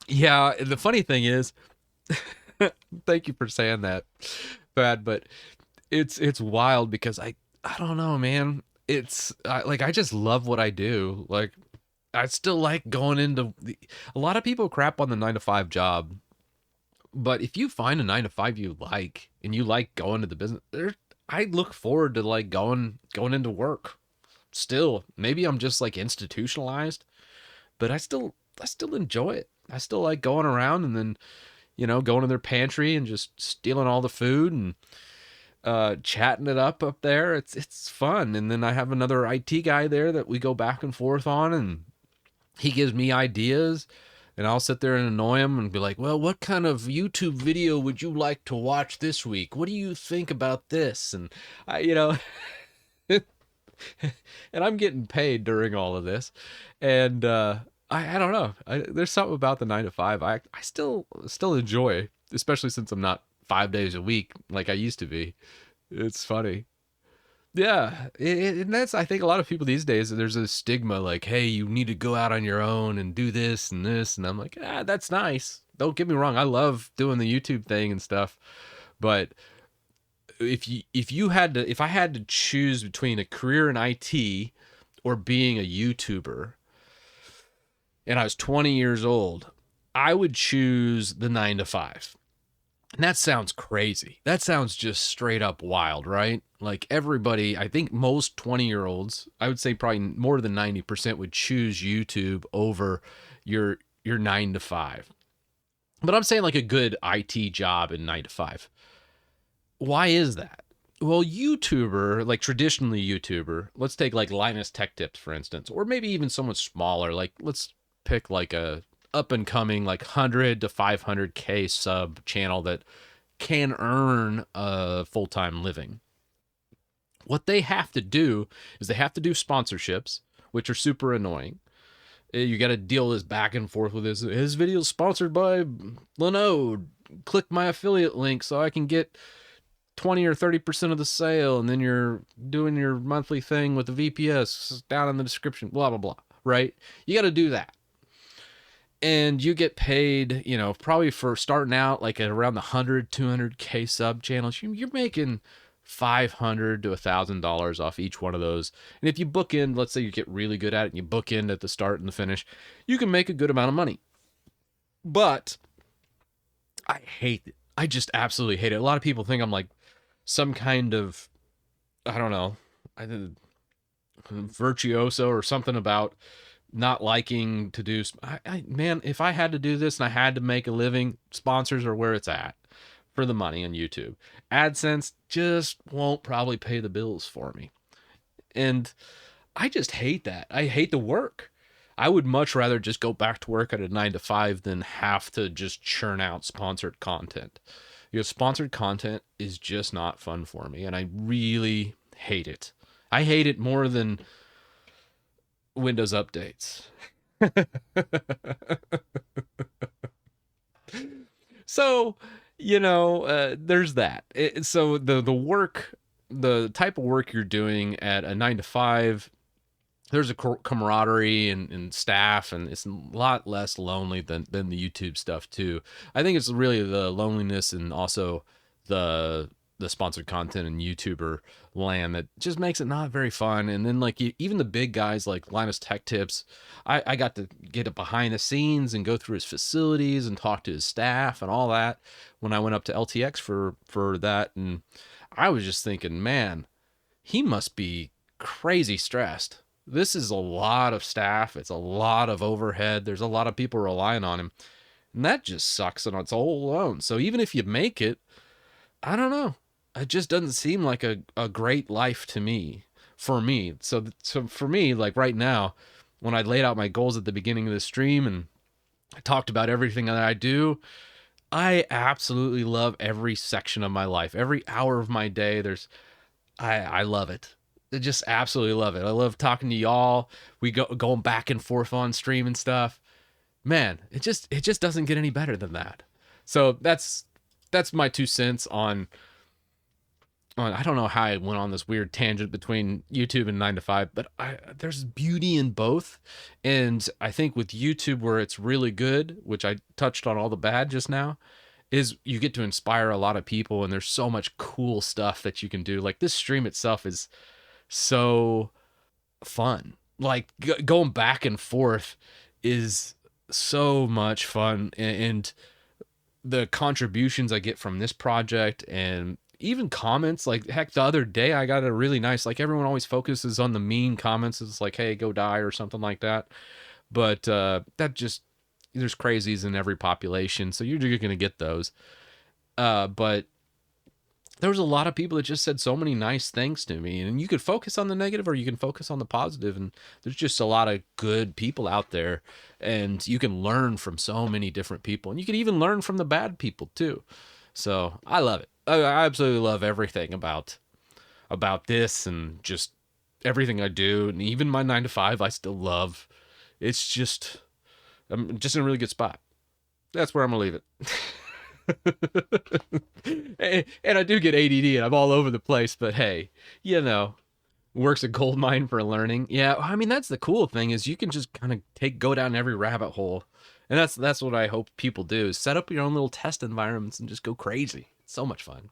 Yeah, the funny thing is, thank you for saying that, Bad, but it's wild because I don't know, man. Like I just love what I do. Like I still like going into a lot of people crap on the 9 to 5 job, but if you find a 9 to 5 you like and you like going to the business, I look forward to like going into work. Still, maybe I'm just like institutionalized, but I still enjoy it. I still like going around and then going to their pantry and just stealing all the food and chatting it up there. It's fun. And then I have another IT guy there that we go back and forth on, and he gives me ideas. And I'll sit there and annoy him and be like, "Well, what kind of YouTube video would you like to watch this week? What do you think about this?" And I, and I'm getting paid during all of this, and I don't know. There's something about the 9 to 5 I still enjoy, especially since I'm not 5 days a week like I used to be. It's funny. Yeah, and that's I think a lot of people these days there's a stigma like, hey, you need to go out on your own and do this and this, and I'm like, that's nice. Don't get me wrong, I love doing the YouTube thing and stuff, but if I had to choose between a career in IT or being a YouTuber, and I was 20 years old, I would choose the 9 to 5. And that sounds crazy. That sounds just straight up wild, right? Like everybody, I think most 20-year-olds, I would say probably more than 90% would choose YouTube over your 9 to 5. But I'm saying like a good IT job in 9 to 5. Why is that? Well, YouTuber, like traditionally YouTuber, let's take like Linus Tech Tips for instance, or maybe even someone smaller, like let's pick like a up and coming like 100 to 500K sub channel that can earn a full-time living. What they have to do is they have to do sponsorships, which are super annoying. You got to deal this back and forth with his video is sponsored by Linode. Click my affiliate link so I can get 20 or 30% of the sale, and then you're doing your monthly thing with the VPS down in the description, blah blah blah, right? You got to do that, and you get paid, probably for starting out like at around the 100 200K sub channels. You're making $500 to $1,000 off each one of those. And if you book in, let's say you get really good at it and you book in at the start and the finish, you can make a good amount of money. But I hate it. I just absolutely hate it. A lot of people think I'm like some kind of, I don't know, I virtuoso or something about not liking to do. Man, if I had to do this and I had to make a living, sponsors are where it's at for the money on YouTube. AdSense just won't probably pay the bills for me. And I just hate that. I hate the work. I would much rather just go back to work at a 9 to 5 than have to just churn out sponsored content. Sponsored content is just not fun for me, and I really hate it. I hate it more than Windows updates. So, there's that. So the work, the type of work you're doing at a 9 to 5, there's a camaraderie and staff, and it's a lot less lonely than the YouTube stuff too. I think it's really the loneliness and also the the sponsored content and YouTuber land that just makes it not very fun. And then like even the big guys like Linus Tech Tips, I got to get it behind the scenes and go through his facilities and talk to his staff and all that when I went up to LTX for that. And I was just thinking, man, he must be crazy stressed. This is a lot of staff. It's a lot of overhead. There's a lot of people relying on him. And that just sucks on its whole own. So even if you make it, I don't know. It just doesn't seem like a great life to me, for me. So for me, like right now, when I laid out my goals at the beginning of the stream and I talked about everything that I do, I absolutely love every section of my life. Every hour of my day, I love it. I just absolutely love it. I love talking to y'all. We go going back and forth on stream and stuff. Man, it just doesn't get any better than that. So that's my 2 cents on I don't know how I went on this weird tangent between YouTube and 9 to 5, but there's beauty in both. And I think with YouTube, where it's really good, which I touched on all the bad just now, is you get to inspire a lot of people, and there's so much cool stuff that you can do. Like this stream itself is so fun. Like going back and forth is so much fun, and the contributions I get from this project and even comments, like heck, the other day I got a really nice, like everyone always focuses on the mean comments. It's like, hey, go die or something like that. But that just, there's crazies in every population. So you're going to get those. But there was a lot of people that just said so many nice things to me, and you could focus on the negative or you can focus on the positive, and there's just a lot of good people out there, and you can learn from so many different people, and you can even learn from the bad people too. So I love it. I absolutely love everything about this, and just everything I do, and even my 9 to 5 I still love. It's just, I'm just in a really good spot. That's where I'm gonna leave it. And I do get ADD and I'm all over the place, but hey, you know, work's a gold mine for learning. Yeah, I mean that's the cool thing, is you can just kind of go down every rabbit hole. And that's what I hope people do, is set up your own little test environments and just go crazy. It's so much fun.